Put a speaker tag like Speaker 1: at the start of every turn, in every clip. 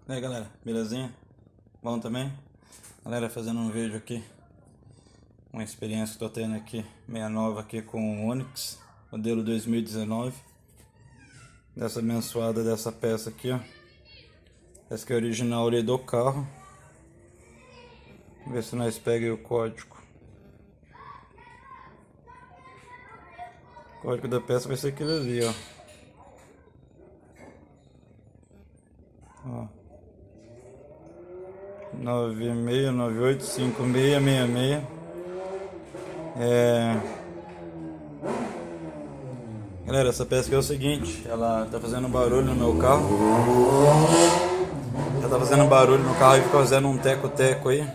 Speaker 1: E aí galera, belezinha? Bom também? Galera, fazendo um vídeo aqui, uma experiência que estou tendo aqui, meia nova aqui com o Onix, modelo 2019. Dessa abençoada dessa peça aqui, ó. Essa que é a original ali do carro. Vamos ver se nós pegamos o código. O código da peça vai ser aquele ali, ó. Ó. 96985666. Galera, essa peça aqui é o seguinte, ela tá fazendo barulho no meu carro. Ela tá fazendo barulho no carro e fica fazendo um teco-teco aí.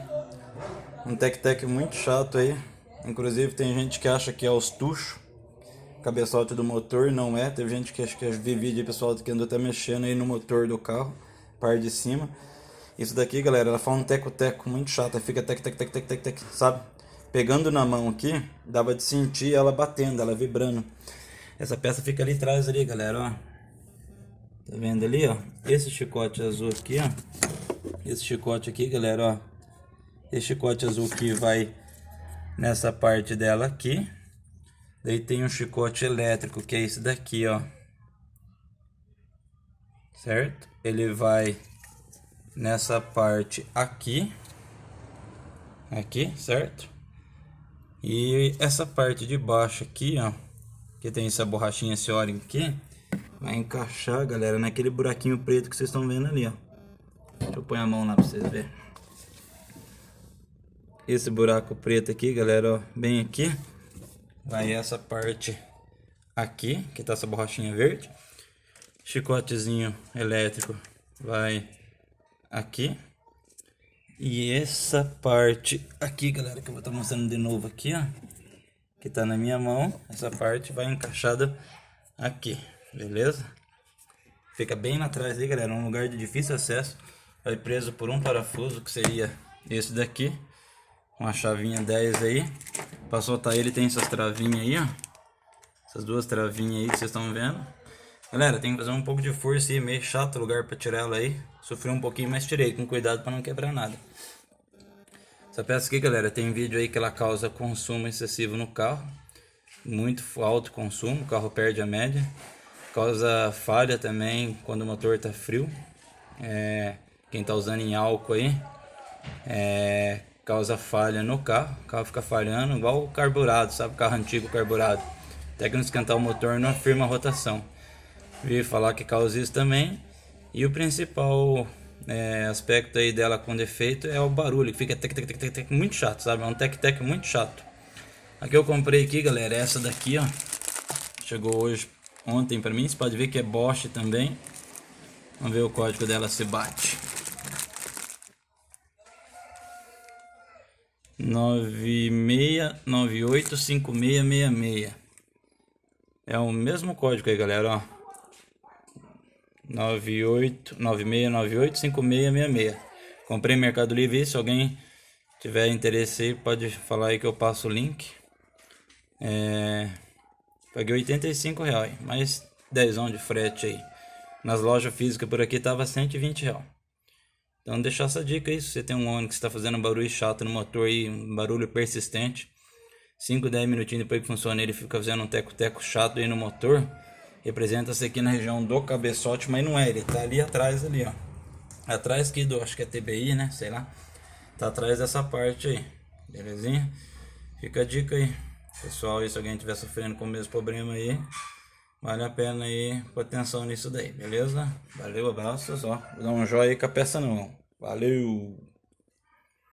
Speaker 1: Um tec-tec muito chato aí. Inclusive tem gente que acha que é os tuchos, cabeçote do motor, não é. Teve gente que acha que vi vídeo de pessoal que andou até mexendo aí no motor do carro, parte de cima. Isso daqui, galera, ela faz um teco-teco muito chato, fica tec-tec-tec-tec-tec, sabe? Pegando na mão aqui, dava de sentir ela batendo, ela vibrando. Essa peça fica ali atrás ali, galera, ó. Tá vendo ali, ó? Esse chicote azul aqui, ó. Esse chicote aqui, galera, ó. Esse chicote azul aqui vai nessa parte dela aqui. Daí tem um chicote elétrico, que é esse daqui, ó. Certo? Ele vai nessa parte aqui. Aqui, certo? E essa parte de baixo aqui, ó, que tem essa borrachinha, esse O-ring aqui, vai encaixar, galera, naquele buraquinho preto que vocês estão vendo ali, ó. Deixa eu pôr a mão lá pra vocês verem. Esse buraco preto aqui, galera, ó, bem aqui, vai essa parte aqui, que tá essa borrachinha verde. Chicotezinho elétrico vai aqui. E essa parte aqui, galera, que eu vou estar mostrando de novo aqui, ó, que tá na minha mão, essa parte vai encaixada aqui, beleza? Fica bem lá atrás aí, galera, um lugar de difícil acesso. Vai preso por um parafuso, que seria esse daqui, uma chavinha 10 aí. Para soltar ele tem essas travinhas aí, ó, essas duas travinhas aí que vocês estão vendo. Galera, tem que fazer um pouco de força aí, meio chato o lugar para tirar ela aí. Sofri um pouquinho, mas tirei, com cuidado para não quebrar nada. Essa peça aqui, galera, tem vídeo aí que ela causa consumo excessivo no carro. Muito alto consumo, o carro perde a média. Causa falha também quando o motor tá frio. Quem tá usando em álcool aí, causa falha no carro. O carro fica falhando, igual o carburado, sabe? O carro antigo carburado. Até que não esquentar o motor não afirma a rotação. Vi falar que causa isso também. E o principal aspecto aí dela com defeito é o barulho, que fica tec, muito chato, sabe? É um tec muito chato. A que eu comprei aqui, galera, é essa daqui, ó. Chegou ontem pra mim, você pode ver que é Bosch também. Vamos ver o código dela se bate. 96985666. É o mesmo código aí, galera, ó. 96985666. Comprei no Mercado Livre. Se alguém tiver interesse aí, pode falar aí que eu passo o link. Paguei R$85, mais 10 de frete aí. Nas lojas físicas por aqui tava R$120. Então deixar essa dica aí, se você tem um Onix que está fazendo um barulho chato no motor aí, um barulho persistente, 5, 10 minutinhos depois que funciona ele fica fazendo um teco-teco chato aí no motor, representa-se aqui na região do cabeçote, mas não é, ele tá ali atrás ali, ó. Atrás aqui do, acho que é TBI, né, sei lá. Tá atrás dessa parte aí, belezinha? Fica a dica aí, pessoal, e se alguém estiver sofrendo com o mesmo problema aí, vale a pena aí pôr atenção nisso daí, beleza? Valeu, abraços, ó. Vou dar um joinha aí com a peça não. Valeu!